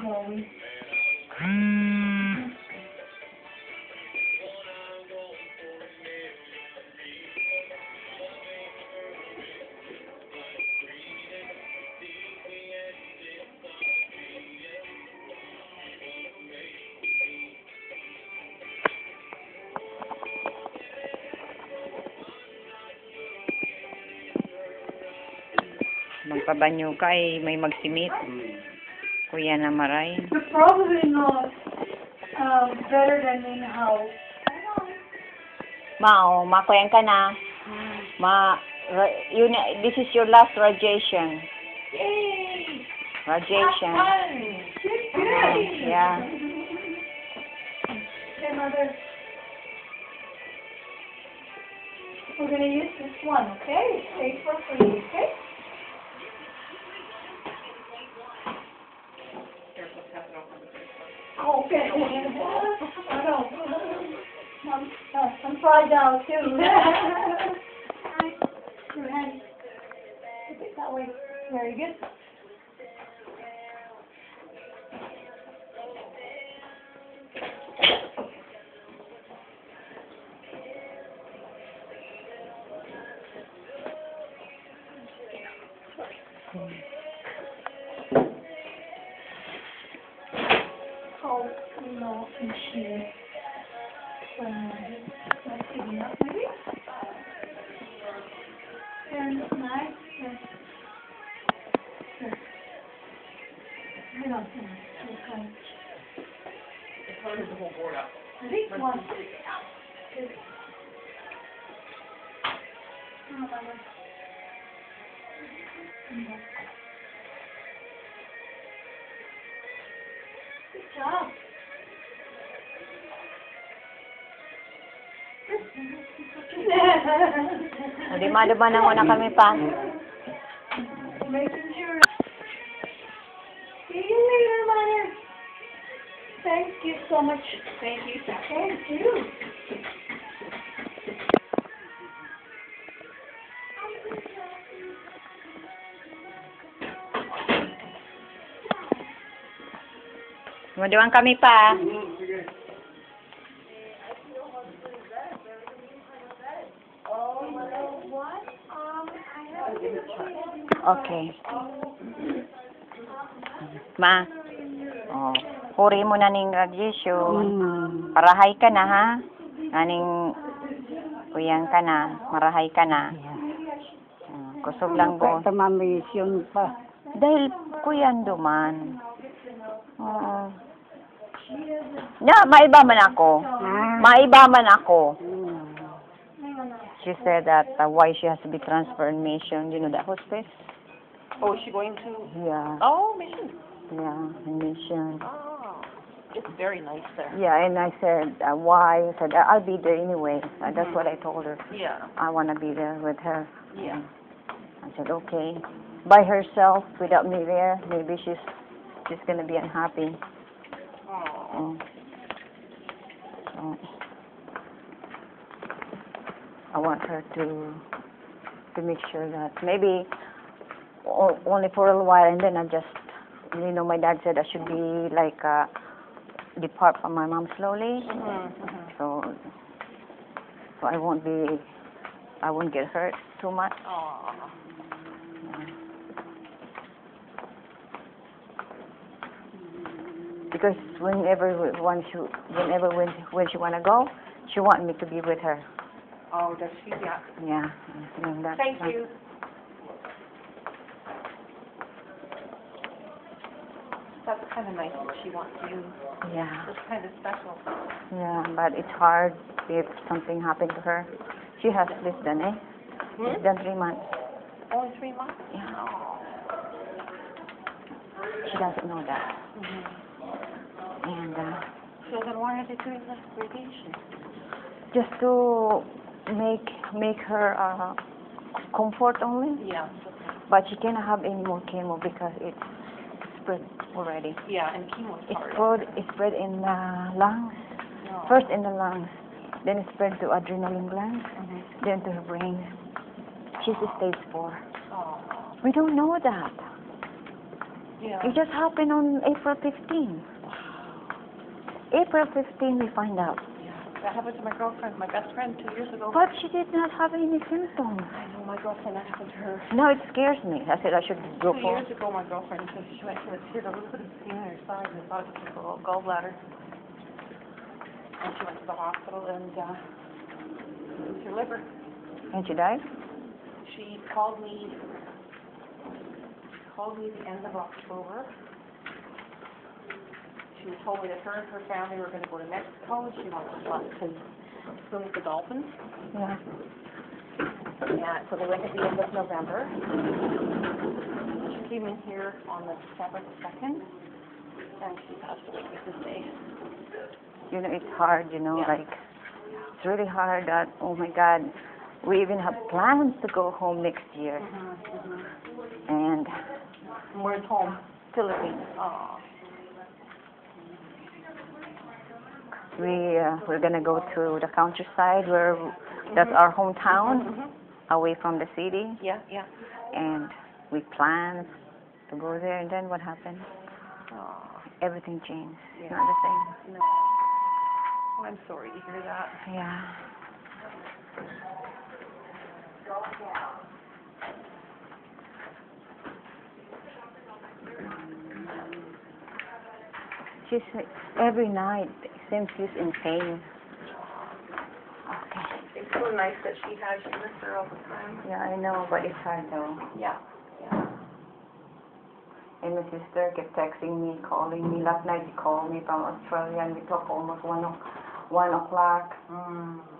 going. Magpabanyo ka may magsimit. Kuya na maray. You're probably not better than in house. Mao, makuyan ka na. This is your last radiation. Yay! Radiation. Fun! Yay! Yeah. Okay, Mother. We're gonna use this one, okay? It's safer for you, okay? Oh, okay. I know. I'm fried now too. Your hand. Put it that way. Very good. Oh, no, machine. That's big enough, maybe? And nice. Yes. Yes. Hang on, hang on. Okay. I think one. Good. Oh, Mama. Good job. Dima-dima na muna kami pa. Making sure. See you later, Mother. Thank you so much. Thank you. Thank you. Maduan kami pa. Okay. Ma. Oh, huri mo na ning radiation. Parahay ka na ha. Aning kuyang ka na, marahay ka na. Kusog lang po. Tamamisyon pa. Dahil kuyan duman. Oo. Maiba man ako. Maiba man ako. She said that why she has to be transferred in mission. You know that hospice? Oh, is she going to? Yeah. Oh, mission. Yeah, in mission. Oh, it's very nice there. Yeah, and I said, why? I said, I'll be there anyway. That's what I told her. Yeah. I want to be there with her. Yeah. I said, okay. By herself, without me there, maybe she's going to be unhappy. Oh. So, I want her to make sure that maybe only for a while, and then I just, my dad said I should be like depart from my mom slowly. So I won't get hurt too much. Oh. Because whenever when she wanna go, she want me to be with her. Oh, does she? Yeah. Yeah. That's Thank you. That's kind of nice that she wants you. Yeah. It's kind of special. Yeah, but it's hard if something happened to her. She has less than less than 3 months. Only 3 months? Yeah. Oh. She doesn't know that. And So then why are they doing this radiation? just to make her comfort only. Yeah. But she cannot have any more chemo because it's spread already. Yeah, and chemo's hard. It's spread in the lungs. No. First in the lungs, then it spread to adrenaline glands, then to her brain. She's stage 4. Oh. We don't know that. Yeah. It just happened on April 15. April 15 we find out. That happened to my girlfriend, my best friend, 2 years ago. But she did not have any symptoms. I know my girlfriend, that happened to her. No, it scares me. I said I should go 2 for years ago, my girlfriend, so she went to she had a little bit of pain in her side and thought it was a little gallbladder. And she went to the hospital and it was her liver. And she died? She called me the end of October. She told me that her and her family were going to go to Mexico. She wanted to swim with the dolphins. Yeah. And so they went at the end of November. She came in here on the December 2nd, and she passed away this day. You know, it's hard, you know, Yeah. like, it's really hard that, oh my God, we even have plans to go home next year. And And where's home? Philippines. Oh. We're gonna go to the countryside where that's our hometown, away from the city, Yeah, yeah. and we planned to go there. And then what happened? Oh, Everything changed. It's Yeah. not the same. no. Oh, I'm sorry to hear that. Yeah. She's every night seems she's in pain. Okay. It's so nice that she has you with her all the time. Yeah, I know, but it's hard though. Yeah, yeah. And my sister kept texting me, calling me. Last night she called me from Australia and we talked almost 1 o'clock.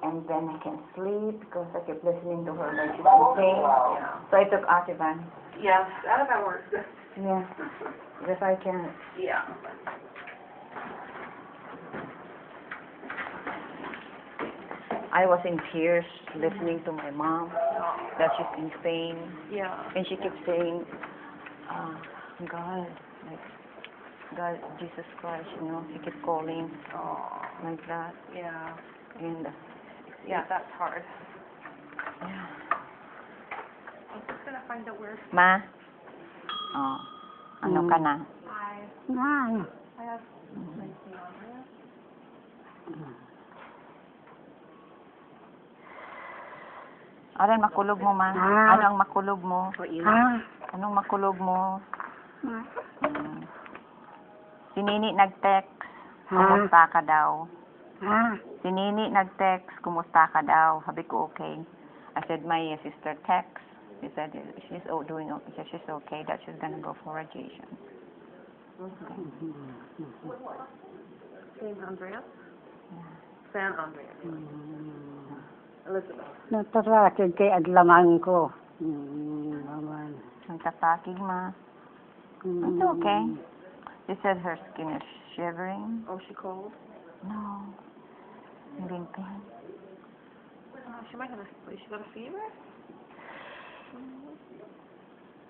And then I can't sleep because I kept listening to her like she's in pain. Yeah. So I took Ativan. Yeah, that works. Yeah. Because I can't. Yeah. I was in tears listening to my mom that she's in pain. Yeah. And she kept saying, God, like, God, Jesus Christ, you know, she kept calling Oh, like that. yeah. And, Yeah, that's hard. yeah. I'm just gonna find out where. Ma? Oh, ano ka na? I have Lindsay on here. Aran, makulog mo, ma. Ano ang makulog mo? Anong makulog mo? Si Nini nag-text, kumusta ka daw? Si Nini nag-text, kumusta ka daw? Sabi ko, okay. I said, my sister text. She said, she's doing okay. She said, she's okay, that she's gonna go for radiation. San Andreas? San Andreas. Elizabeth. Natarakin kay adlaman ko. Naman. Ang tapakig, ma. It's okay. She said her skin is shivering. Oh, she cold? No. Hindi in pain. She might have she got a fever?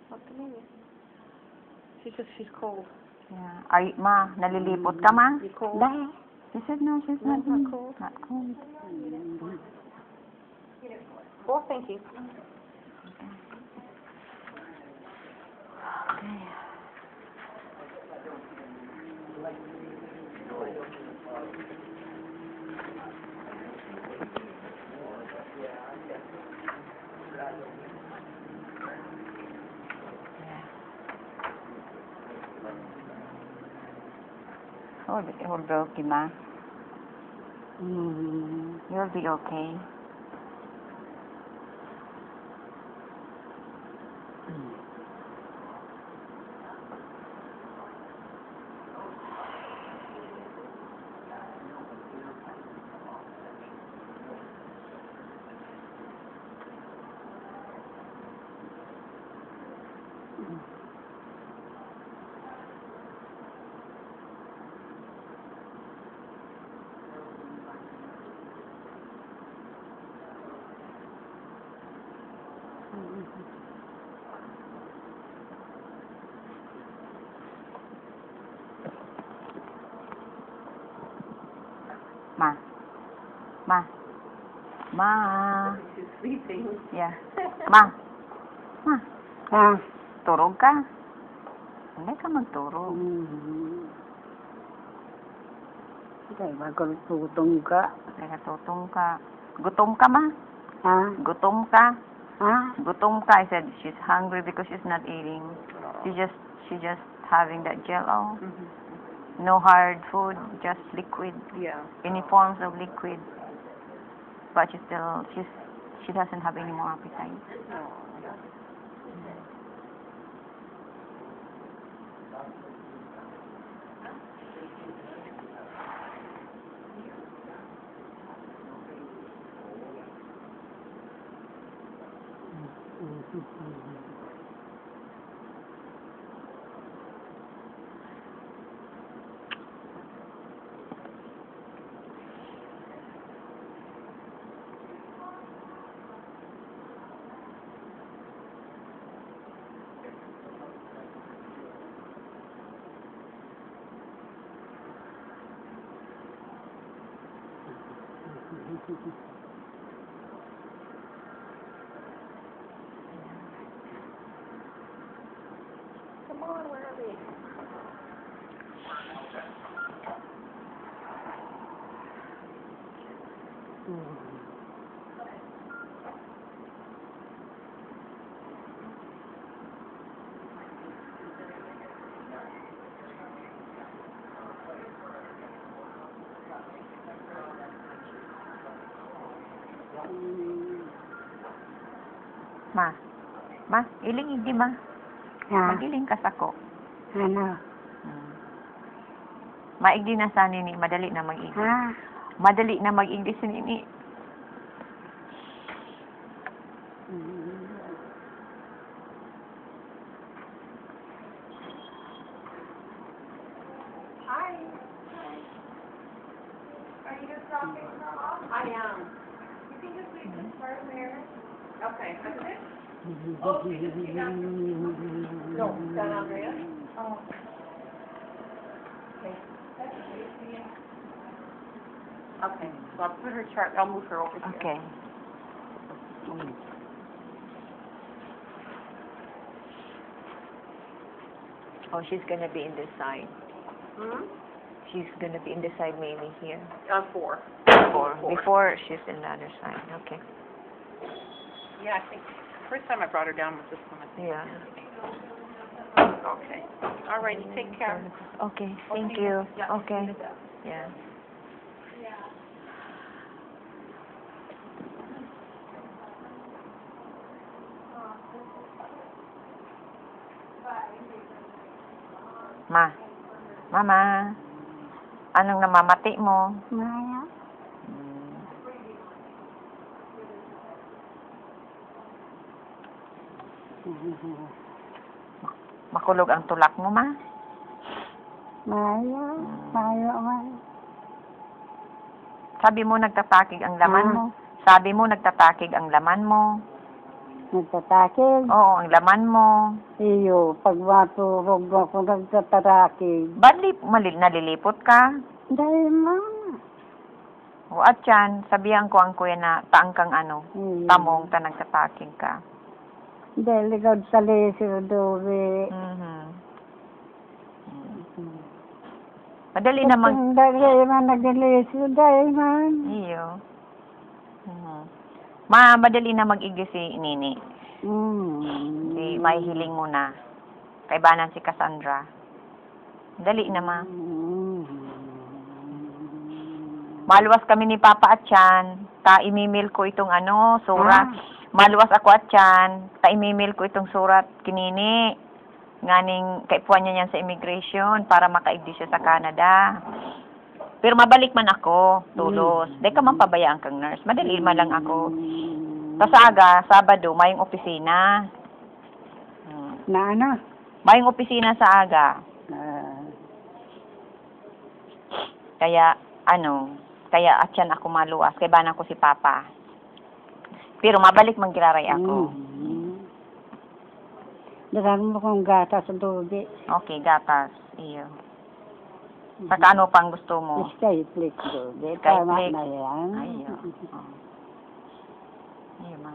What to me? She says she's cold. Yeah. Ay, ma, nalilipot ka, ma? You cold? She said, no, she's No, not, not cold. Not cold. Oh, thank you. Okay. Hold broken, ma. You'll be okay. Ma. Ma. Ma. She's sleeping. Yeah. Ma. Ma. Ah, Turog ka? Hindi ka magturo. Kaya magulututong ka. Kaya tutong ka. Gutom ka, ma? Ha? Gutom ka? Ha? Gutom ka. I said she's hungry because she's not eating. She just having that Jello. No hard food, just liquid. Yeah. Any forms of liquid. But she doesn't have any more appetite. Come on, where are we? Ma, iling hindi ma. Ha? Magiling ka sako. Ano? Maigdi na sa nini, madali na mag-English. Ha? Madali na mag-English nini. Hi. Are you just dropping her off? I am. You can just leave this part there. Okay. That's it? No, San Andreas? Oh. Okay. So I'll put her chart, I'll move her over here. Okay. Oh, she's gonna be in this side. She's gonna be in this side, maybe here. 4. Before she's in the other side. Okay. Yeah, I think first time I brought her down was this one. Yeah. Okay. All right, take care. Okay. Thank you. Okay. Yeah. Mama, anong namamati mo? Maya? Makulog ang tulak mo, ma? Maya? Maya, Maya. Sabi mo nagtatakig ang laman mo. Sabi mo nagtatakig ang laman mo. Nagtatakig? Oo, ang laman mo. Iyo, pag matulog ako nagtatakig. Ba't nalilipot ka? Dahil mama. O at yan, sabihan ko ang kuya na taang kang ano, Iyo. tamong ta nagtatakig ka. Dahil ikaw sa lesyo, Dore. Madali na mag... Dahil man nag-lesyo, dahil man. Iyo. Ma, madali na mag-igis si Nini. Si may hiling mo na. Kaibanan si Cassandra. Dali na, ma. Maluwas kami ni Papa at Chan. Ta-imimil ko itong ano, surat. Maluwas ako at Chan. Ta-imimil ko itong surat kinini. Nganing kaipuan niya yan sa immigration para makaigdi siya sa Canada. Pero mabalik man ako, tulos. Di ka man pabayaan kang nurse. Madali man lang ako. Sa aga, Sabado, mayong opisina. Na ano? Mayong opisina sa aga. Kaya, atyan ako maluwas. Kaya banan ko si Papa. Pero mabalik man giraray ako. Dagan mo kong gata sa dugi. Okay, gatas. Iyo. Saka ano pang gusto mo? Skyflix dugi. Skyflix. Tama na yan. Ayo. Iyo, ma.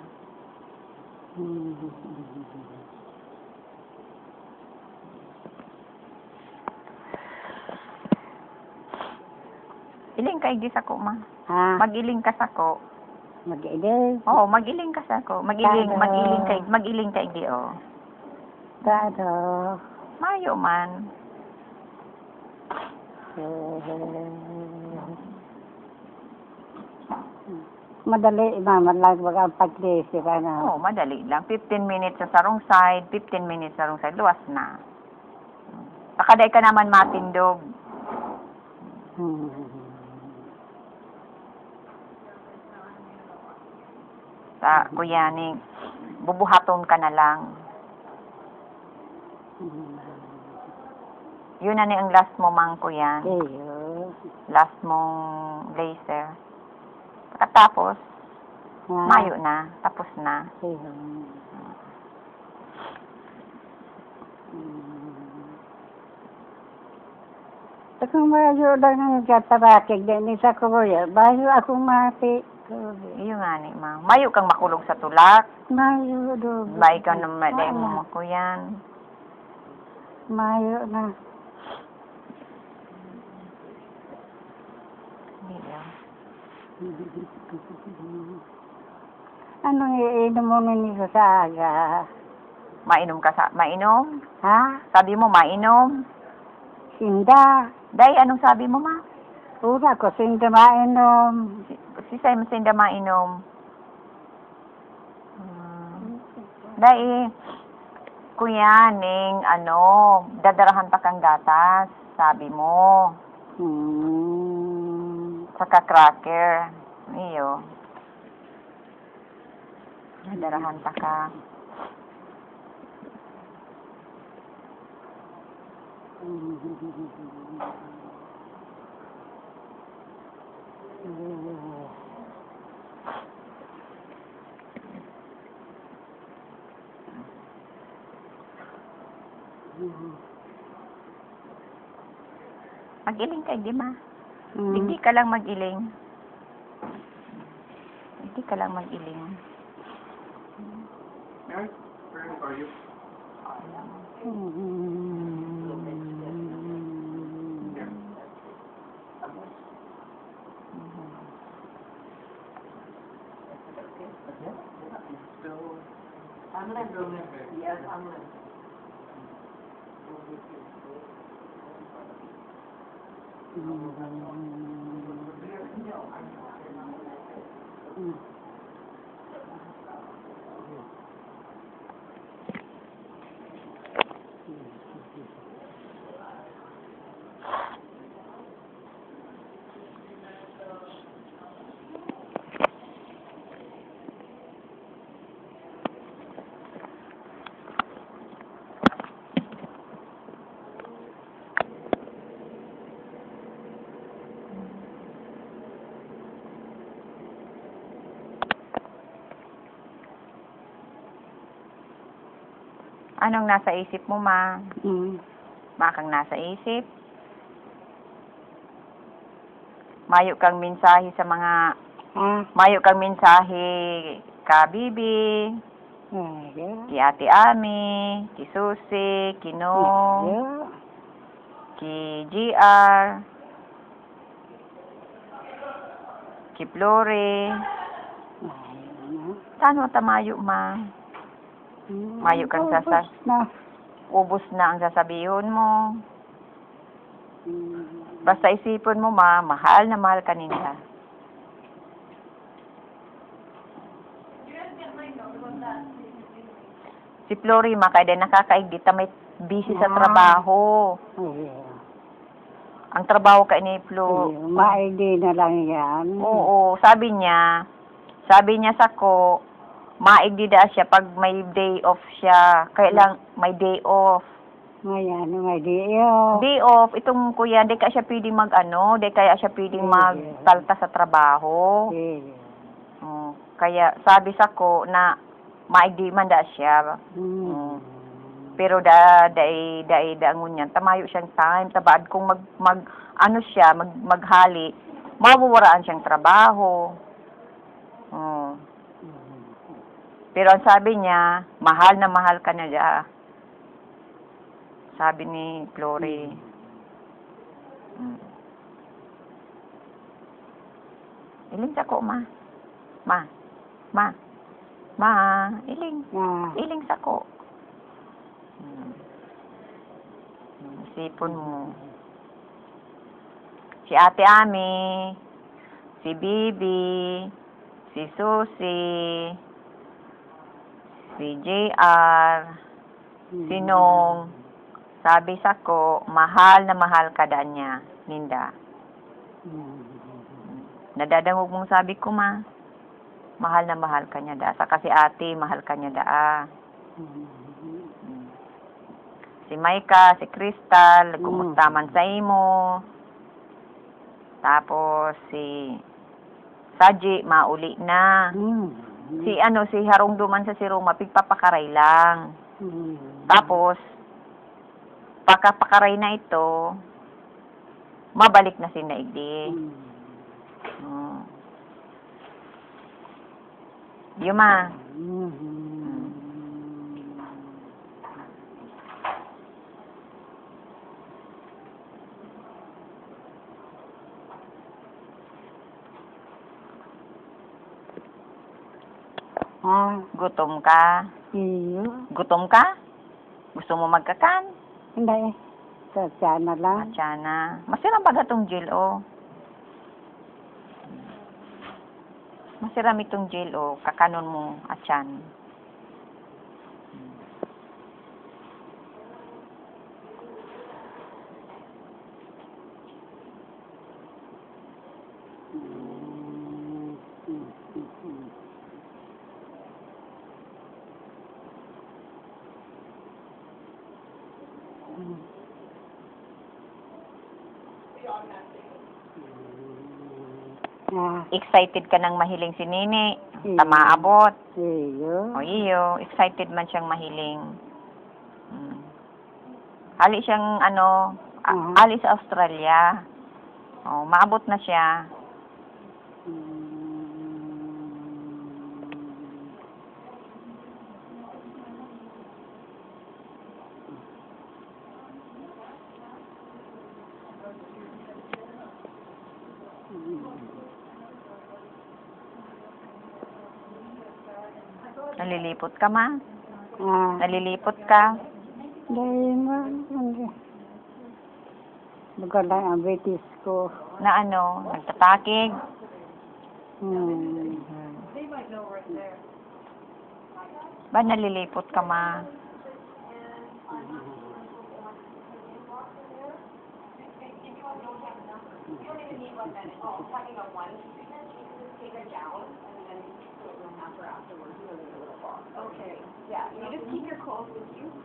Iling ka igdi sako ma. Ha? Magiling ka sako. Mag-ide. Oo, magiling ka sako. Magiling ka igdi oh. Tado. Mayo man. Madali, malag baga pag-lesi ka na. Oo, madali lang. 15 minutes sa sarong side, 15 minutes sa sarong side, luwas na. Pakaday ka naman matindog. Sa kuyaning, bubuhaton ka na lang. Yun na ni ang last mo mang kuyan. Iyo. Last mong laser. Pagkatapos, mayo na, tapos na. Iyo. Akong mayo lang ang katarakig din sa kuya. Bayo akong mati. Iyo nga ni ma. Mayo kang makulog sa tulak. Mayo do. Ba ikaw na maday mo kuyan. Mayo na. Hindi lang. Anong iinom mo nito sa aga? Mainom ka sa, mainom? Ha? Sabi mo mainom? Sinda. Day, anong sabi mo ma? Una ko sinda mainom. Si Simon Sinda mainom. Day, kuya, ning, dadarahan pa kang gatas, sabi mo. Saka cracker. Iyo. Dadarahan pa ka. Mag-iling ka, di ma? Hindi ka lang mag-iling. Hindi ka lang mag-iling. Mary, where are you? Still. Yes, I'm Anong nasa isip mo, ma? Mm. Makang nasa isip? Mayo kang mensahe sa mga... Ha? Mayo kang mensahe ka Bibi, ki Ate Ami, ki Susi, ki Nong, ki GR, ki Flore. Saan mo tamayo, ma? Mayo kang sasas. Ubus na ang sasabihon mo. Basta isipon mo, ma, mahal na mahal ka nila. Si Flori, ma, kaya nakakaigdita, may busy sa trabaho. Ang trabaho ka ni Flo. Maigi na lang yan. Oo, sabi niya sa ko, maigdi da siya pag may day off siya. Kaya lang, may day off. Ngayon, may diyo. Day off, itong kuya, di kaya siya pwedeng di kaya siya pwedeng magtalta sa trabaho. Kaya sabi sa ko na maigdi man da siya. Pero daangon niyan, tamayo siyang time, tabaad kung maghali, mabuwaraan siyang trabaho. Pero ang sabi niya, mahal na mahal ka na siya. Sabi ni Flore. Iling sako, ma. Ma. Ma. Ma. Iling. Ah, Iling sako. Sipon mo. Si Ate Ami. Si Bibi. Si Susie. Si JR. Si Nong. Sabi sako, mahal na mahal ka daan niya, Ninda. Nadadangog mong sabi ko, ma. Mahal na mahal ka niya da. Saka si ate, mahal ka niya da. Si Maika, si Crystal, kumusta man sa imo. Tapos si Saji, mauli na. Si Harong Duman sa si Roma, pigpapakaray lang. Tapos, pagkapakaray na ito, mabalik na si Naigdi. Yuma. Ah, Gutom ka? iyo. Gutom ka? Gusto mo magkakan? Hindi. Sa na lang. Atsana. Masirang baga tong jail, oh. Masiram itong jail, oh. Kakanon mo, atsan. Ah, Excited ka nang mahiling si Nini. Tamaabot. iyo. O iyo, excited man siyang mahiling. Ali siyang, ali sa Australia. O, maabot na siya. Nalilipot ka, ma? Ah, Nalilipot ka? dahil man. Maganda ang British ko. Na nagtatakig? Ba nalilipot ka, ma?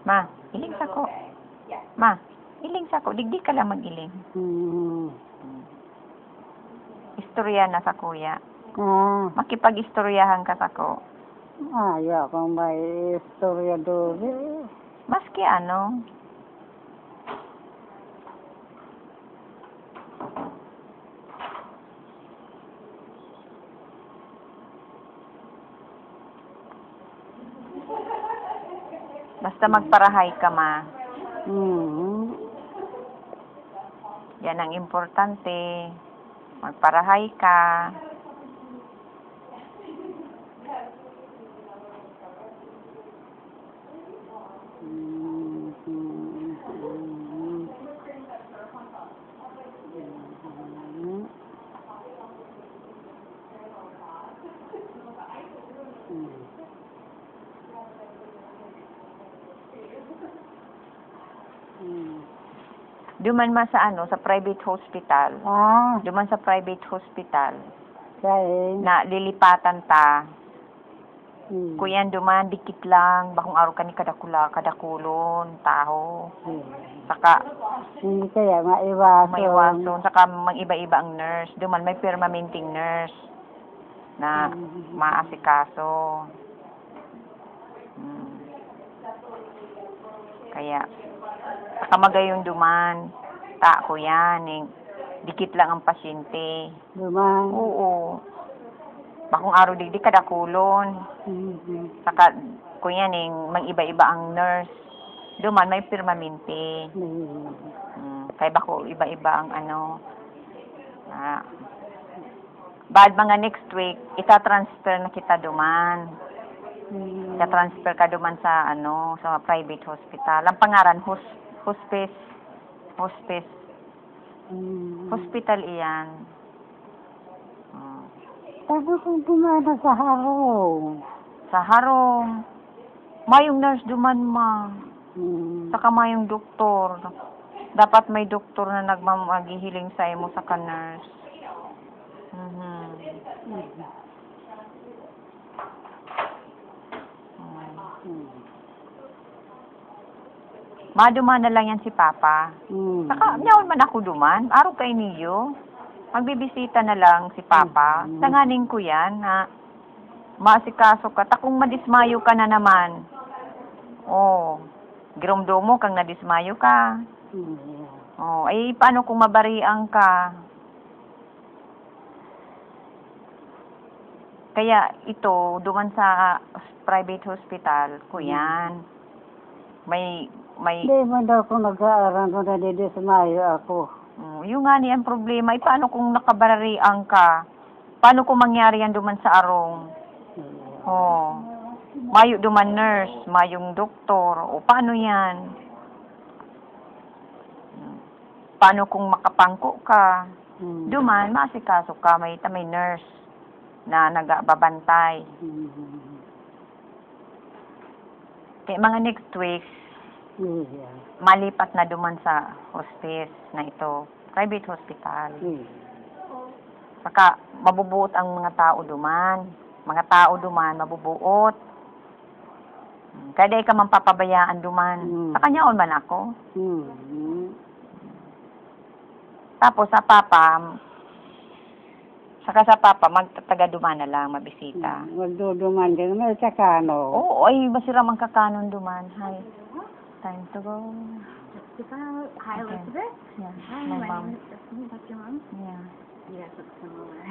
Ma, iling sako. Ma, iling sako. Digdi ka lang mag-iling. Istorya na sa kuya. Ah, Makipag-istoryahan ka sako. ayaw kong may istorya doon. Maski basta magparahay ka, ma. Yan ang importante. Magparahay ka. Duman ma sa sa private hospital. Ah, Duman sa private hospital. dahil. Na lilipatan ta. Kuyan duman, dikit lang. Bakong araw ka ni kadakulon, taho. Saka, Hindi kaya maiwason. maiwason. Saka, mang-iba-iba ang nurse. Duman, may permanenting nurse na maasikaso. Kaya, saka magayon duman. Ta ko yan. Dikit lang ang pasyente. Duman. Oo. Bakong araw di kadakulon. Saka, kuya mang-iba-iba ang nurse. Duman, may permanente. Kaya bako, iba-iba ang Bad mga next week, ita-transfer na kita duman. Ita-transfer ka duman sa, sa private hospital. Ang pangaran, hospice. Hospice. Hospital iyan. Tapos kung dumana sa harong. Sa harong. Mayong nurse duman, ma. Saka mayong doktor. Dapat may doktor na nagmamagihiling sa imo sa nurse. Maduman na lang yan si Papa. Saka, nyaon man ako duman. Araw kay niyo. Magbibisita na lang si Papa. Tanganin ko yan, ha. Maasikaso ka. Takong madismayo ka na naman. Oh. Giromdomo kang nadismayo ka. Oh, ay paano kung mabariang ka? Kaya ito, duman sa private hospital, kuyan. May Hindi man daw kung nag-aaral kung nadidismayo ako. Yung nga ni ang problema, ay paano kung nakabarariang ka? Paano kung mangyari yan duman sa arong? Oh. Mayo duman nurse, mayong doktor, o paano yan? Paano kung makapangko ka? Duman, maasikaso ka, may nurse na nagbabantay. Kaya mga next week, malipat na duman sa hospice na ito, private hospital. Saka mabubuot ang mga tao duman. Mga tao duman, mabubuot. Kaya di ka man papabayaan duman. Sa kanya man ako. Tapos sa Papa, saka sa Papa, magtataga duman na lang, mabisita. Magduduman din, may kakano. Oo, ay masira mang kakanon duman. Hi. Time to go. Hi, Elizabeth. Yeah. Hi, My my mom. name is Stephanie. That's your mom? Yeah. Yes, it's similar.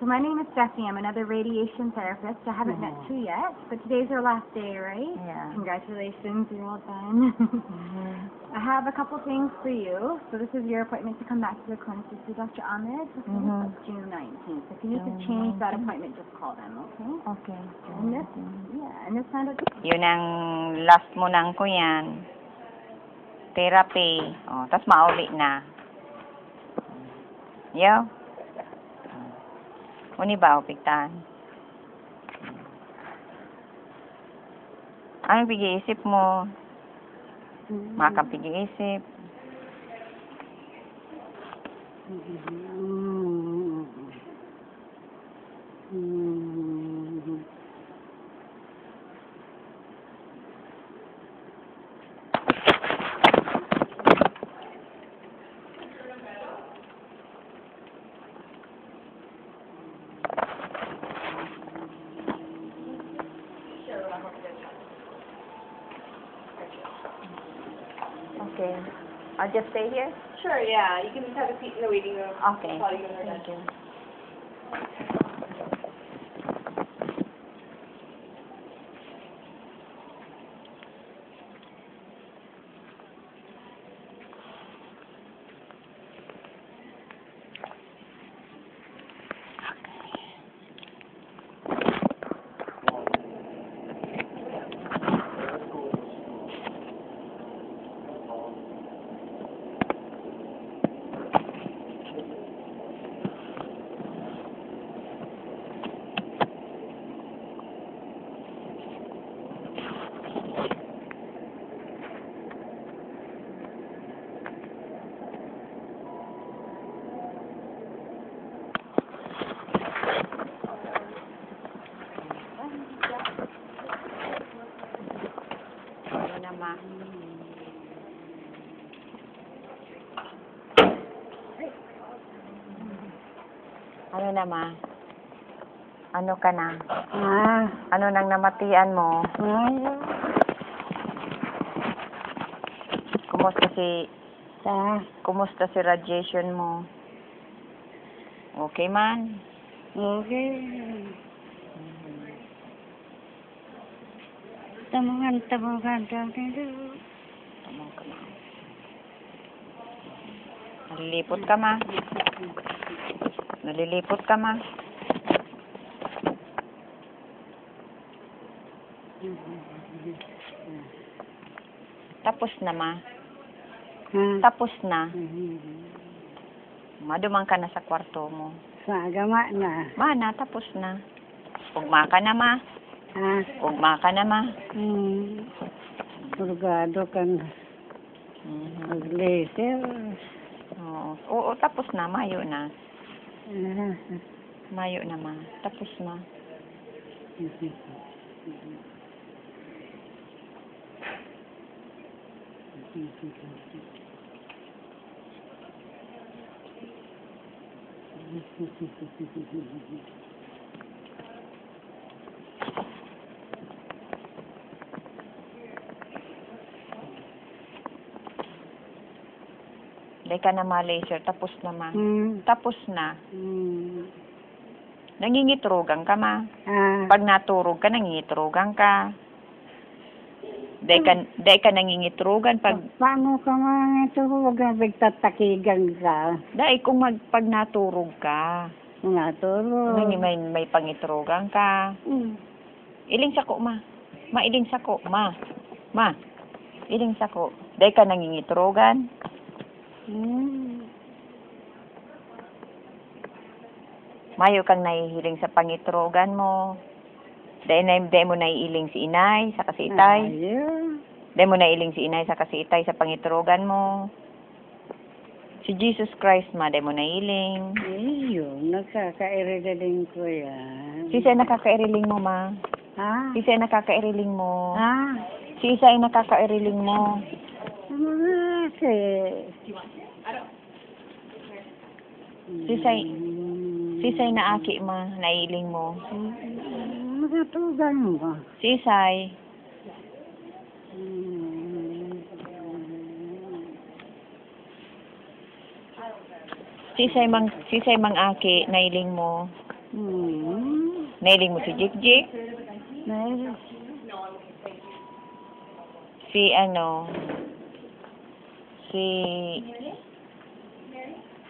So my name is Stephanie. I'm another radiation therapist. I haven't met you yet, but today's our last day, right? Yeah. Congratulations, you're all done. I have a couple things for you. So this is your appointment to come back to the clinic to see Dr. Ahmed. That's June 19th. If you need to change that appointment, just call them, okay? Okay. And this, and this time, Yun ang last mo nang kuyan. Therapy. Oh, tas mauli na. Yo. Uni ba, opiktan? Anong pag-iisip mo? Makapag-iisip. Okay. I'll just stay here? Sure, yeah. You can just have a seat in the waiting room. Okay. While you are done. Thank you. Ano naman? Ano naman? Ano ka na? Ano nang namatian mo? Kumusta si radiation mo? Okay man? Okay. Tamangan dito. Tamang ka na. Malilipot ka ma? Nalilipot ka, ma. Tapos na, ma. Ha? Tapos na. Madumang ka na sa kwarto mo. Sa agama na. Ma, na, tapos na. Ugma ka na, ma. Ha? Ugma ka na, ma. Purgado kang mag-laser. Oo. Oo, tapos na. Mayo na. Mayo na, ma. Tapos na. Hindi ka na ma-laser. Tapos na, ma. Tapos na. Nangingitrogang ka, ma. Pag naturog ka, nangingitrogang ka. Dahil ka nangingitrogan pag... Paano ka mga ito? Huwag ka magtatakigan ka. Dahil pag naturog ka, Naturo. may pangitrogang ka. Iling sako, ma. Ma, iling sako, ma. Ma, iling sako. Dahil ka nangingitrogan. Mayo kang nahihiling sa pangitrogan mo. Dahil mo naiiling si inay sa kasitay. Dahil mo naiiling si inay sa kasitay sa pangitrogan mo. Si Jesus Christ, ma, dahil mo naiiling. Ayun, nakakairiling ko yan. Si Isa nakakairiling mo, ma. Ha? Si Isa nakakairiling mo. Ha? Si Isa ay nakakairiling mo. Kasi... Sisay na aki, ma, naiiling mo. Nakatugan mo. Sisay. Sisay mang aki, nailing mo. Nailing mo si Jik-Jik. Si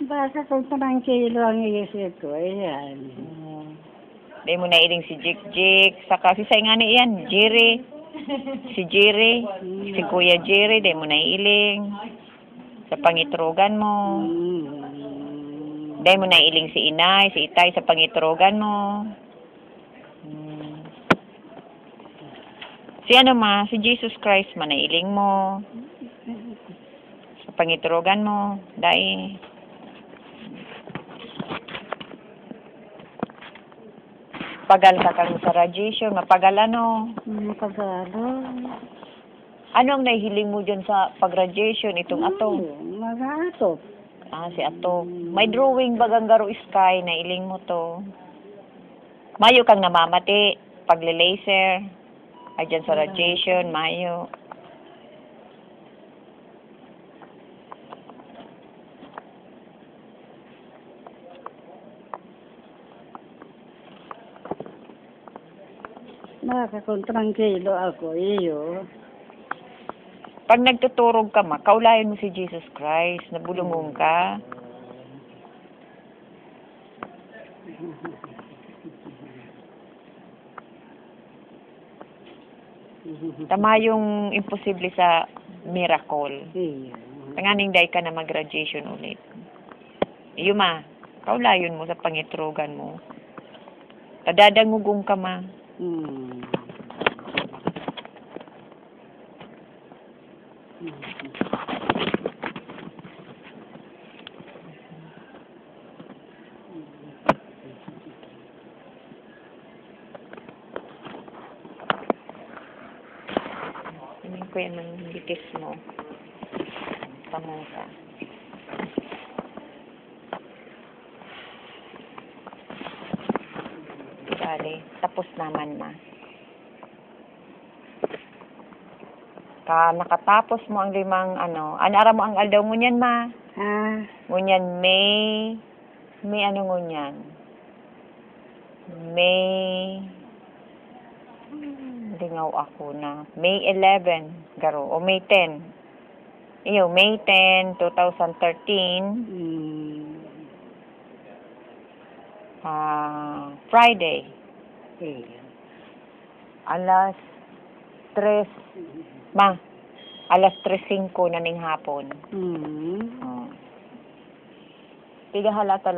Basta kung parang kilo ang iisip ko, ayan. Dahil mo nailing si Jik-Jik. Saka sisay nga ni yan, Jerry. Si Jerry. Si Kuya Jerry, dahil mo nailing. Sa pangitrogan mo. Dahil mo nailing si Inay, si Itay sa pangitrogan mo. Si si Jesus Christ, manailing mo. Sa pangitrogan mo. Dahil... Pagal ka kang sa radiation, mapagal ano? Pagalo. Ano ang nahihiling mo dyan sa pag-radiation, itong ato? Mag-ato. Si ato. May drawing bagang garo sky, nailing mo to. Mayo kang namamati, pagle-laser. Ay dyan sa radiation, mayo. Nakakakontrangkilo ako, iyo. Pag nagtuturog ka, ma, kaulayan mo si Jesus Christ, nabulungong ka. Tama yung imposible sa miracle. Iyo. Tanganing day ka na mag-radiation ulit. Iyo, ma, kaulayon mo sa pangitrogan mo. Tadadangugong ka, ma. Tingin ko yan ng litis mo. Tama ka. Bale, tapos naman, ma. Nakatapos mo ang 5, anara mo ang aldaw ngunyan, ma. Ngunyan, May ngunyan? Lingaw ako na. May 11, garo, o May 10. Iyo, May 10, 2013. Friday. Eh. Alas 3, alas 3:05 na ning hapon. Oh. Tigahalata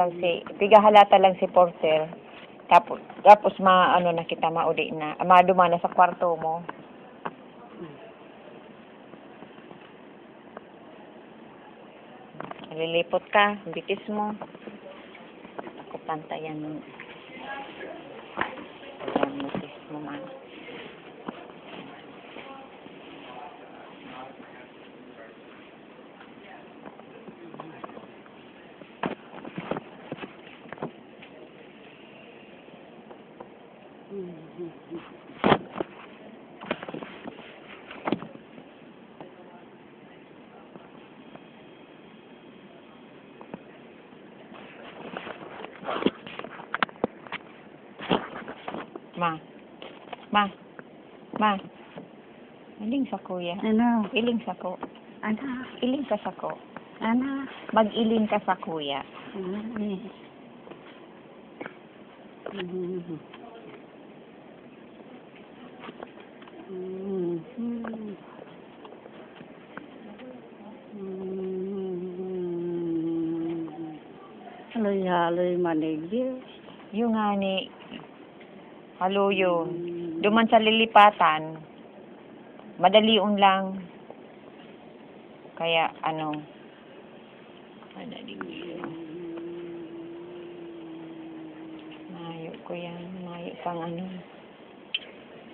lang si Porter. Tapos maano na kita mauli na. Maduma na sa kwarto mo. Lilipot ka, bitis mo. Ako pantayan mo. Ayan, bitis mo man. Ma. Iling sa kuya. Ano? Iling sa ko. Anak. Iling ka sa ko. Anak. Mag-iling ka sa kuya. Eh. Haloy-haloy manigdi. Yung nga ni halo yun. Duman sa lilipatan. Madaliun lang. Kaya madali yun. Mayo ko yan. Mayo pang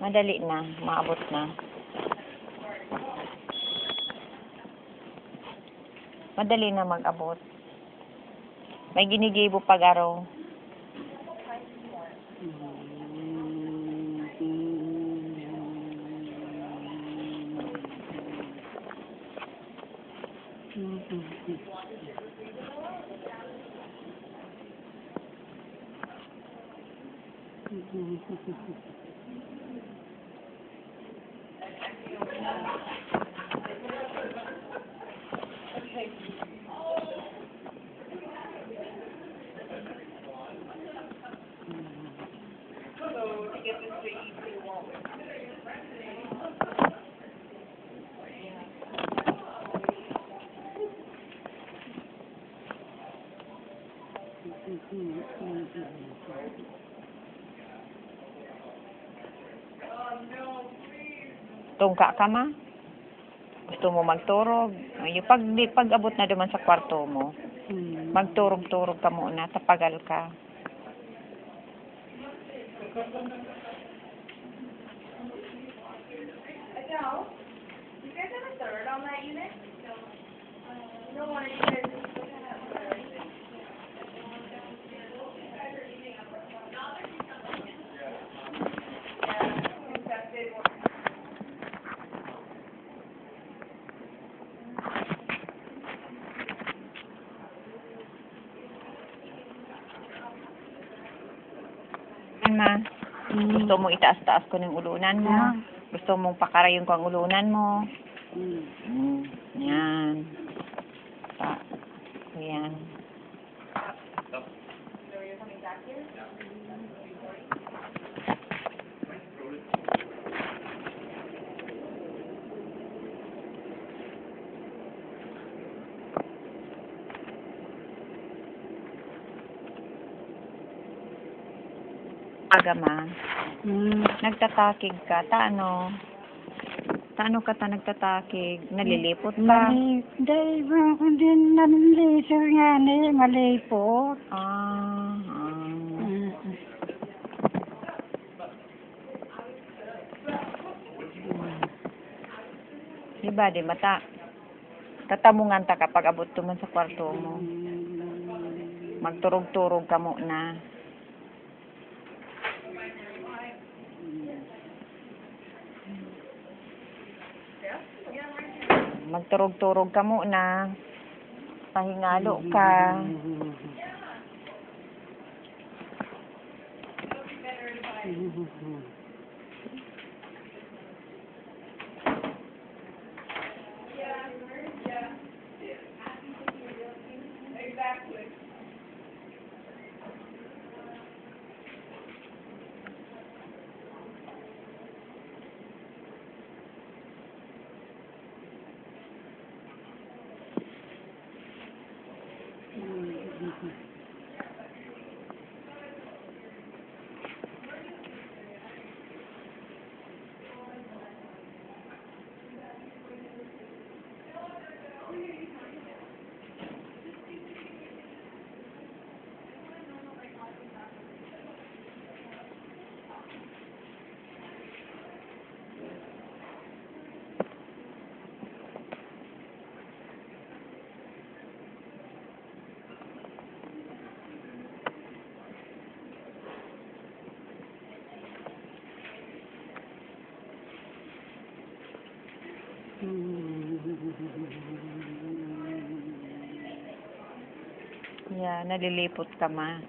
madali na. Maabot na. Madali na mag-abot. May ginigibo pag-araw. Tungka ka ma? Gusto mo magturog? Yung pag-abot na duman sa kwarto mo, magturog-turog ka muna, tapagal ka. Ma, gusto mong itaas-taas ko ng ulunan mo? Gusto mong pakarayon ko ang ulunan mo? Yan. Yan. Agama. Nagtatakig ka. Taano ka nagtatakig? Nalilipot ka? Dahil ba kung din nalilisir nga ni malipot. Diba, di mata? Tatamungan ta kapag abot tuman sa kwarto mo. Magturog-turog ka muna. Magturog-turog ka muna. Pahingalo ka. Yeah, nalilipot ka, ma.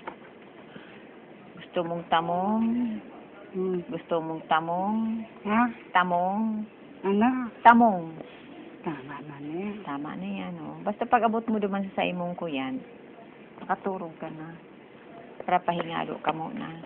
Gusto mong tamong? Gusto mong tamong? Ha? Tamong? Ano? Tamong. Tama na niya. Tama na yan, oh. Basta pag abot mo duman sa imong ko yan, makaturog ka na. Para pahingalo ka muna.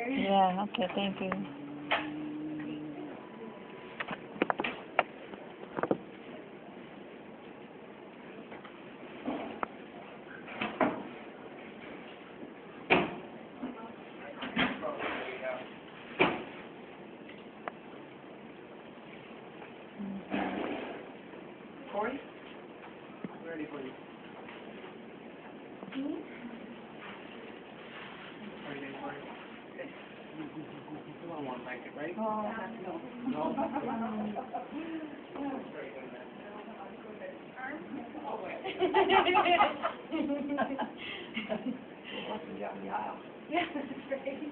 Yeah, okay, thank you. Corey? I'm ready for you. Are you ready for it? Okay. You want one blanket, right? No. Walking down the aisle. Yeah, that's great.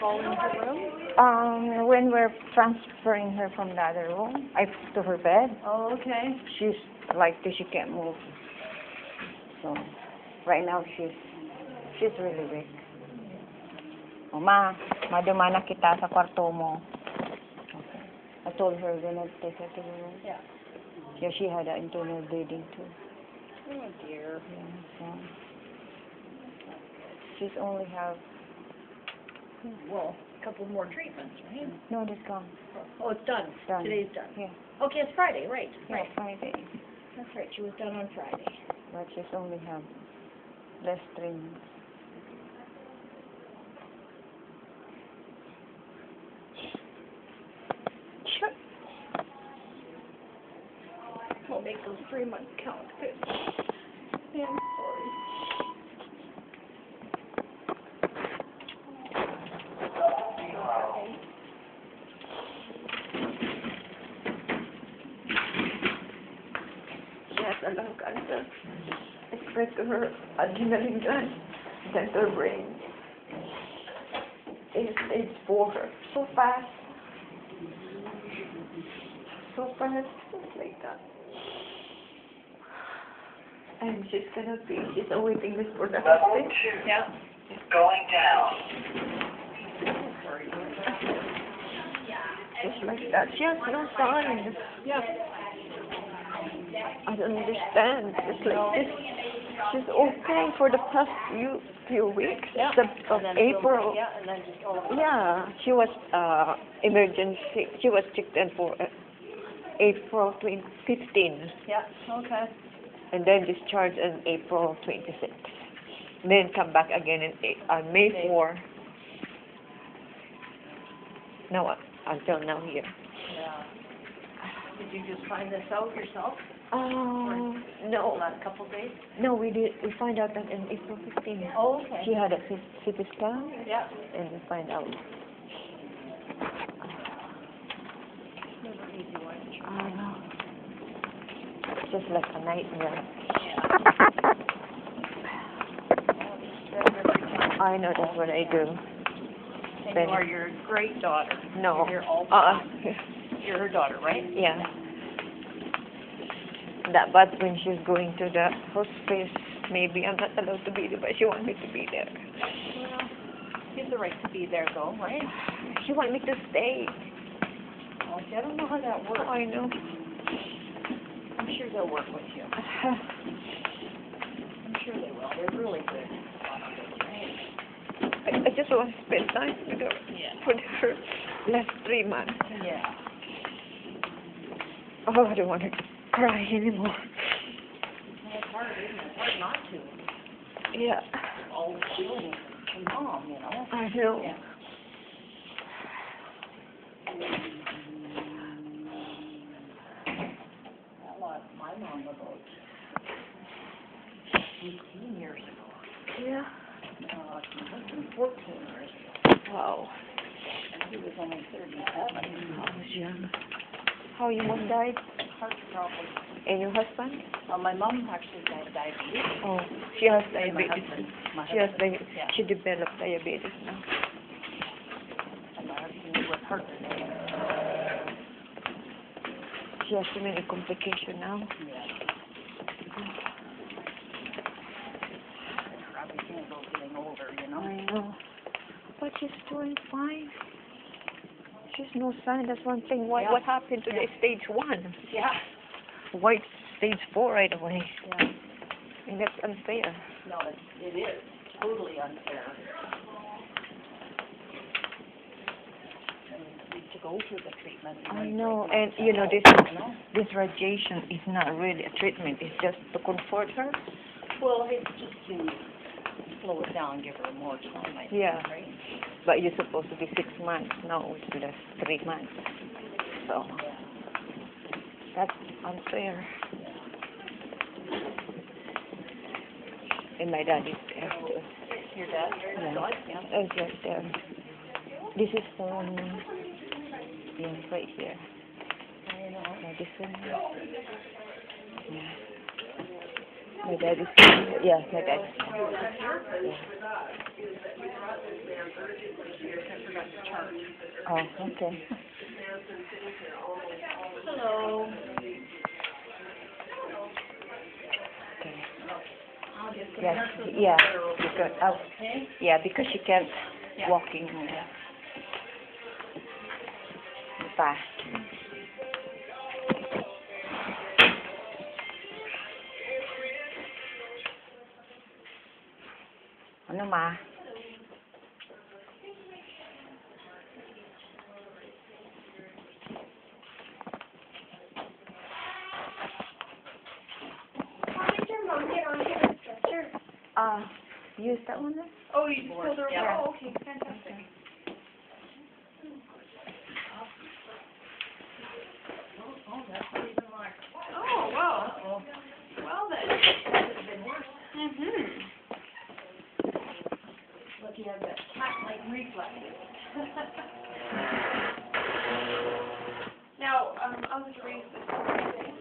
fall into her room? When we're transferring her from the other room, to her bed, Oh, okay. she's like this, she can't move. So, right now, she's really weak. O, madumana kita sa kwarto mo. Okay. I told her, we're gonna take her to the room. Yeah. Yeah, she had an internal bleeding too. Oh, dear. Yeah, so. She's only have, Well, a couple more treatments, right? no, this gone. Oh, it's done. Done. Today's done. Yeah, Okay, it's Friday, right? yeah, Right. Friday. That's right. She was done on Friday. But she's only have less 3 months. Sure. We'll make those 3 months count. Good. Yeah, I'm sorry. She has a lung cancer. It spread to her adrenaline gland, then to her brain. It's stage 4. So fast. So fast. Just like that. And she's awaiting this for the Level 2. Yeah. Going down. just like that. She has no signs. Yeah. I don't understand. It's like this. She's okay for the past few weeks. Yeah. Of April. Yeah, and then just all of a Yeah, she was emergency. She was checked in for April 15, Yeah, okay. and then discharged on April 26. Then come back again on May 4. No, until now here. Yeah. Did you just find this out yourself? No, Last couple of days? no, we did. We find out that on April 15. Oh, okay. She had a CT scan, Yeah. and we find out. Never easy one. I know. It's just like a nightmare. I know that's what I do. And you are your great daughter. No. You're all the time. You're her daughter, right? Yeah. But when she's going to the hospice, maybe I'm not allowed to be there, but she wants me to be there. Well, you have the right to be there, though, right? She wants me to stay. Oh, see, I don't know how that works. I know. I'm sure they'll work with you. I'm sure they will. They're really good. I just want to spend time with her for her last 3 months. Yeah. Oh, I don't want to cry anymore. Well, it's hard, isn't it? It's hard not to. Yeah. All the feelings from mom, you know. I know. Yeah. I lost my mom about 18 years ago. Yeah. I lost my husband 14 years ago. Wow. And he was only 37. I was young. How your mom died? Heart problem. And your husband? My mom actually died of diabetes. Oh, she has And my diabetes. husband. My She has husband. Yeah. she developed diabetes now. And my husband was heart disease. She has too many complications now. Yeah. Probably seems though getting older, you know. I know. But she's doing fine. She's no sign. That's one thing. What happened to the stage 1? Yeah. Why stage 4 right away? Yeah. And that's unfair. No, it is totally unfair. And to go through the treatment. I know, and you know this radiation is not really a treatment. It's just to comfort her. Well, it's just to slow it down, give her more time, I think, Yeah. right? But you're supposed to be 6 months. No, it's just 3 months. So that's unfair. And my dad is there too. Your dad? Yeah. God, yeah. It's right there. This is phone. Yeah, right here. I know. Yeah, this one. Yeah. My dad is here. Yeah, my dad is here. Yeah. forgot to charge. Oh, okay. Hello. Okay. I'll just Yes, yeah, because, yeah, because she can't walking. Pa. Ano ma? Use that one then? Oh, you just pulled her Yeah. Oh, okay, fantastic. Oh, wow. Well then. That could have been worse. Look, you have that cat-like reflexes. Now, I'll just raise this thing.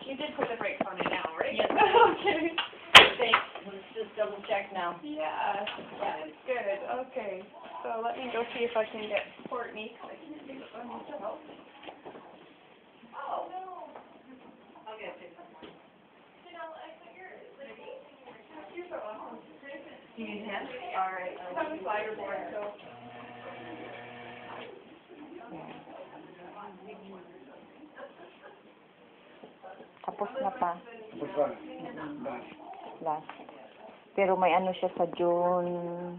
You did put the brakes on it now, right? Yes. Okay. Thanks. Let's just double check now. Yeah. That is good. Okay. So let me go see if I can get Courtney. I can't do it by myself. Oh. I'll get it. You're so awesome. You need hands? All right. I have a slider board, so. Tapos na pa. Tapos ba? Last. Pero may ano siya sa June.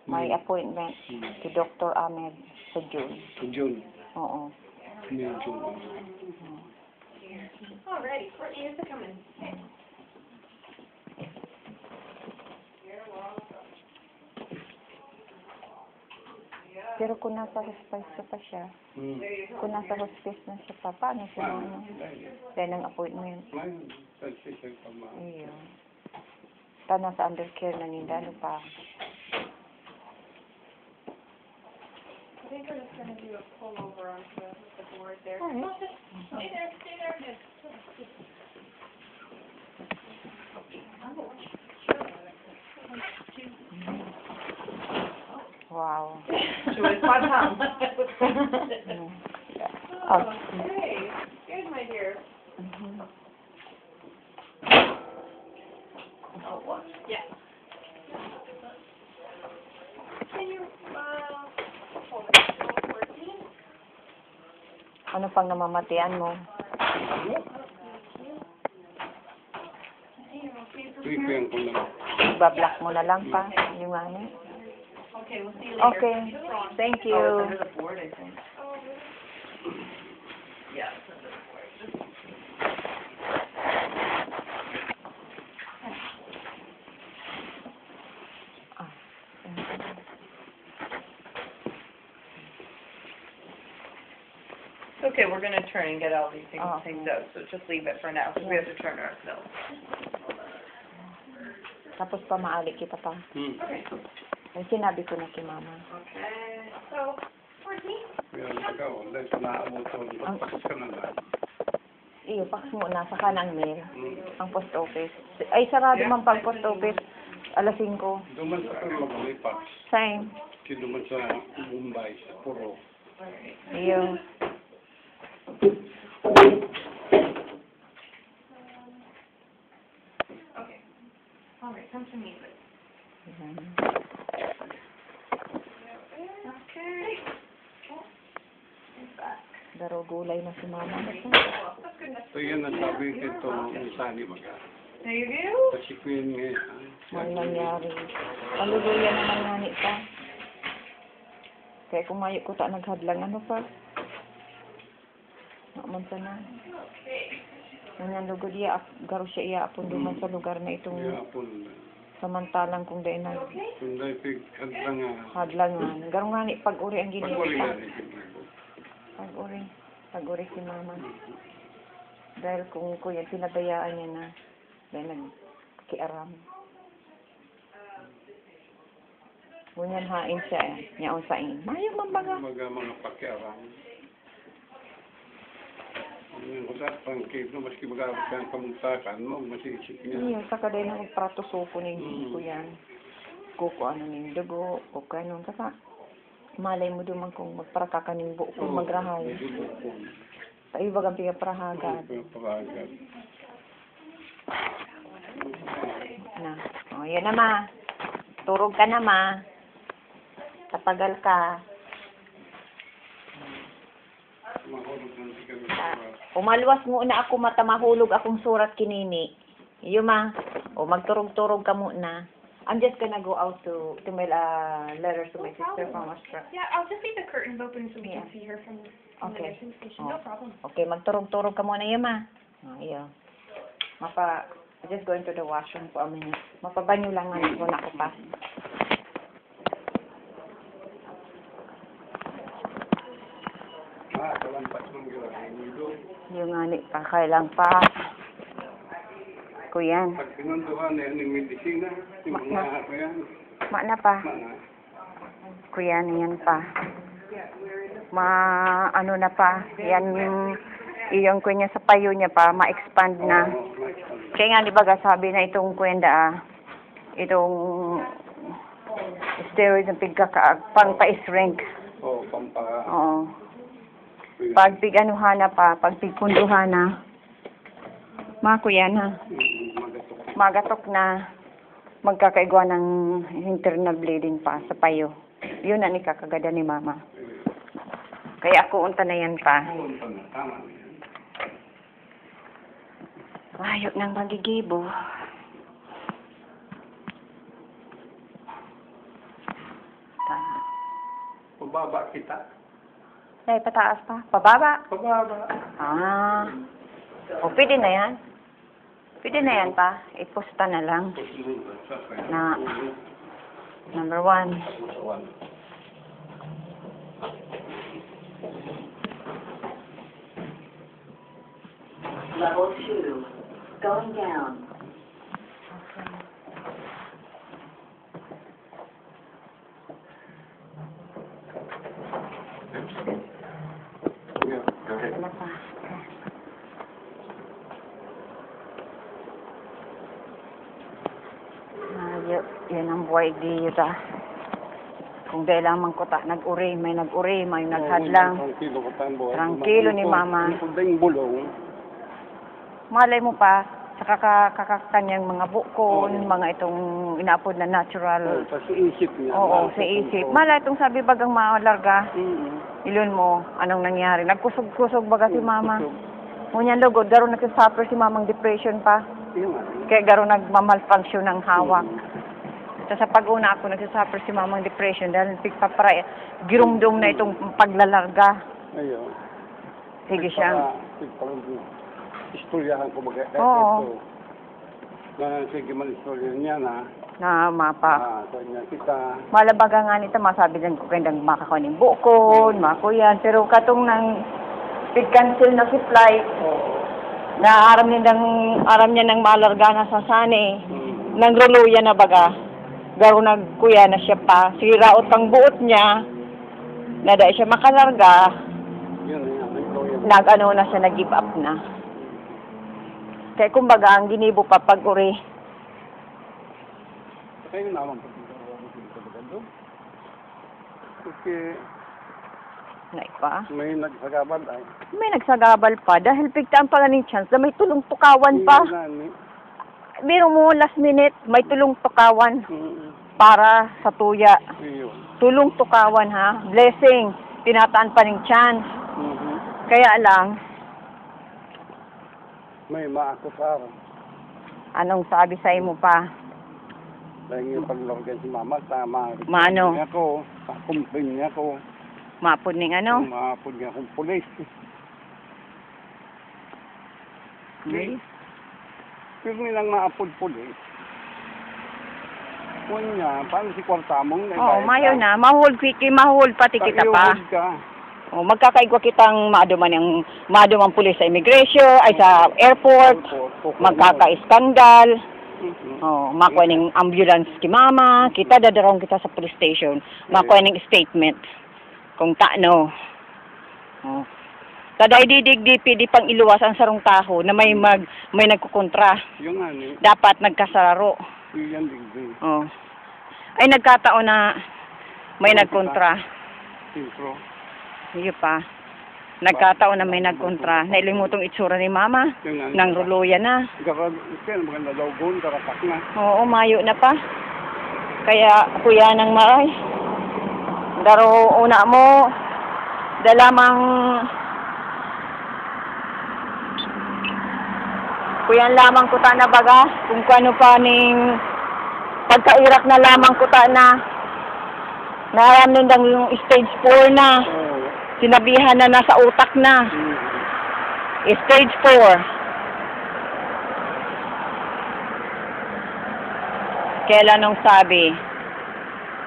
May appointment si Dr. Ahmed sa June. June. Oo. June. Alrighty, Courtney, here's the coming. Pero kung nasa hospice pa siya, Hmm. kung nasa hospice na siya pa, paano siya ano? Dahil ng appointment. Iyo. Ta nasa undercare na ninda, ano pa? I think we're just going to do a pullover onto the board there. Alright. Stay there, stay there. Wow. She was 5 pounds. Oh. Hey, here's my dear. Oh, what? Yeah. Can you, hold it for me? Ano pang namamatian mo? Prepare ko lang. Ibablock mo na lang pa, yung ano. Okay, we'll see you later. Okay. Thank you. Under the board, I think. Oh, really? Yeah, it's under the board. Ah. Okay, we're gonna try and get all these things, Oh. things out, so just leave it for now, because we have to turn ourselves. Tapos pa maali kita pa. Hmm. Okay. Yung sinabi ko na kay mama. Okay. So, Courtney? Kaya ikaw, dahil sa naabot ko, tapos ka na lang. Iyo, paks mo na sa kanang mail. Hmm. Ang post office. Ay, sarado man pang post office. Alas 5. Duman sa Magalipas. Same. Duman sa Mumbai, sa Puro. Iyo. Okay. All right, come to me, please. Okay. Daro gulay na si mama. Oh, goodness. So yan ang sabi ito ng sani maga. There you go. Kasi Queen ngayon. May nangyari. Paluluya naman nga ni pa. Kaya kumayo ko ta naghadlang ano pa. Naman sa na. Nang lugod iya, garo siya iya apon duman sa lugar na itong Kaya po, samantalang kung dahil na kung dahil pigkadlang nga, hadlangan. Garo nga ni pag-uri ang ginito. pag-uli nga ni Piglago. Pag-uri si mama. Dahil kung kuya, pinabayaan niya na, dahil nagkiaram. Ngunyan hain siya, niya unsain. Mayo man baga. Mga pakiaram. Yung kung saan pang cave no, maski mag-aabot ka ng pamutakan mo, masisip niya. Iyo, saka din ang prato suko ni ko yan. Kuko ano ning dugo, o kanon saka malay mo duman kung magparaka ka ning buo kung magrahay. Sa iba kang pigaparahagan. Pagpapagad. Na. O, yun na ma. Turog ka na ma. Tapagal ka. Mahulog ng sigaw. Umalwas muna ako mata mahulog akong surat kinini. Iyo ma. O magturog-turog ka muna. I'm just gonna go out to mail a letter to my sister from Australia. Yeah, I'll just leave the curtains open so we Yeah. can see her from the Okay. nursing station. Oh. No problem. Okay, magturog-turog ka muna iyo ma. O, iyo. I'm just going to the washroom for a minute. Mapabanyo lang nga ko na ako pa. Kalampas ng gilay. Yung ani pa, kailang pa. Kuyan. Pag pinunduhan na yan ng medisina, yung mga ako yan. Mana pa. Mana. Kuyan, yan pa. Ano na pa. Yan yung kuya sa payo niya pa, ma-expand na. Kaya nga, di ba, sabi na itong kwenda, itong steroids ng pang pa-shrink. Oo, pampaka. Oo. Pag pig-anuhan na pa, pag pig-punduhan na, mga kuya na, magatok na, magkakaigwa ng internal bleeding pa sa payo. Yun na ni kakagada ni mama. Kaya ako unta na yan pa. Tama. Ayok ng magigibo. Pababa kita. Ay, pataas pa. Pababa. Pababa. Ah. O, pwede na yan. Pwede na yan pa. Ipusta na lang. Na, number 1. Level 2. Going down. Ano pa? Yan ang buhay dito. Kung dahil lamang ko ta, nag-uri, may naghadlang. Tranquilo ni mama. Kung bulong. Malay mo pa, sa kakakanyang mga bukon, mga itong inaapod na natural. Sa isip niya. Oo, sa isip. Malay itong sabi bagang malarga. Ilun mo, anong nangyari? Nagkusog-kusog baga si mama. Ngunyan lugod, garo nagsasuffer si mamang depression pa. Kaya garo nagmamalfunction ng hawak. So, sa pag-una ako, nagsasuffer si mamang depression dahil pigpapara, girumdong na itong paglalarga. Ayun. Sige siya. Istoryahan ko baga. Oo. Sige man istorya niya na. Na mapa. Kanya kita. Malabaga nga nito, masabi din ko kayong makakunin bukon, makuyan. Pero katong nang pig-cancel na si flight, na aram niya ng malarga na sa sani, nang ruluya na baga. Garo nagkuya na siya pa. Siraot pang buot niya, na dahil siya makalarga, nag-ano na siya, nag-give up na. Kaya kumbaga, ang ginibo pa pag-uri. Kayo naman po. Okay. Pa. May nagsagabal ay. May nagsagabal pa dahil pigtaan pala ni chance na may tulong tukawan pa. Biro mo last minute, may tulong tukawan para sa tuya. Tulong tukawan ha, blessing, tinataan pa ng chance. Kaya lang, may maakusar. anong sabi sa imo pa? Dahil yung paglorgan si mama, tama. Maano? Niya ko, pakumpin niya ko. Mapod ning ano? Mapod niya kong pulis. Okay. Pero nilang maapod pulis. Kung niya, paano si Kwartamong? Oo, mayo na. Mahul pati kita pa. Ka. O, magkakaigwa kitang maadumang pulis sa immigration, ay sa airport, magkaka-skandal. Oh, makuha ning ambulance ki mama, kita dadarong kita sa police station, makuha ning statement kung taano. Oh. Taday DPD pang iluwas ang sarong taho na may nagkukontra. Yung ano, Dapat nagkasararo. yung digdig. Oh. Ay nagkataon na may nagkontra. Sintro. Iyo pa. Nagkataon na may nagkontra. Nailimutong itsura ni mama. Yung ano. Nang ruluyan na. Kaya maganda daw gun, karapak na. Oo, mayo na pa. Kaya kuya nang maay. Daro una mo dalamang kuya lamang kuta na baga kung kano pa ning pagkairak na lamang kuta na nararamdaman lang yung stage 4 na. Oo. Sinabihan na nasa utak na. Stage 4. Kailan nung sabi,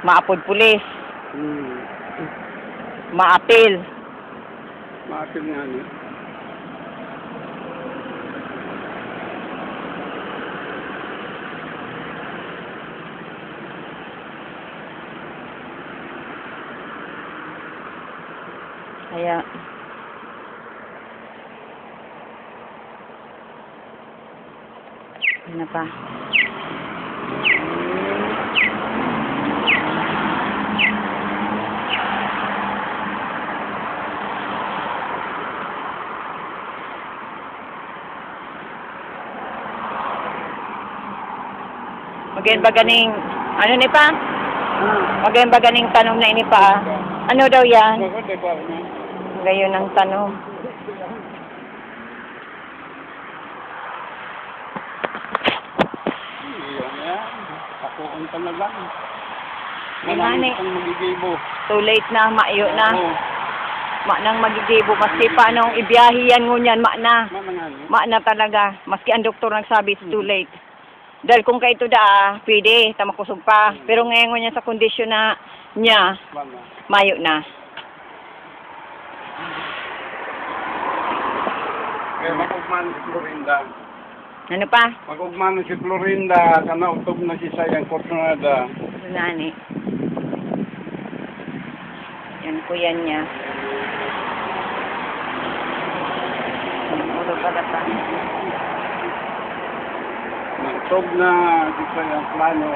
maapod pulis, maapil. Maapil nga ano. Kaya, ano pa? Magayon ba ganing, ano ni pa? Magayon ba ganing tanong na ini pa? Ano daw yan? Bakit ay parang na? Gayon ang tanong. Yan yan. Ako ang talagang. Ay, mani. Ang magigibo. Too late na, maayo na. Oo. Ma nang magigibo. Maski pa nung ibiyahiyan ngunyan, ma na. Manang ano. Ma na talaga. Maski ang doktor nagsabi, it's too late. Dahil kung kayo da, pwede, tamakusog pa. Pero ngayon niya sa kondisyon na niya, Mana. mayo na. Kaya mag-ugman si Florinda. Ano pa? Mag-ugman si Florinda. Kana utog na si Sayang Cortonada. Nani. Yan po yan niya. Ulo pala pa. Utog na si Sayang plano.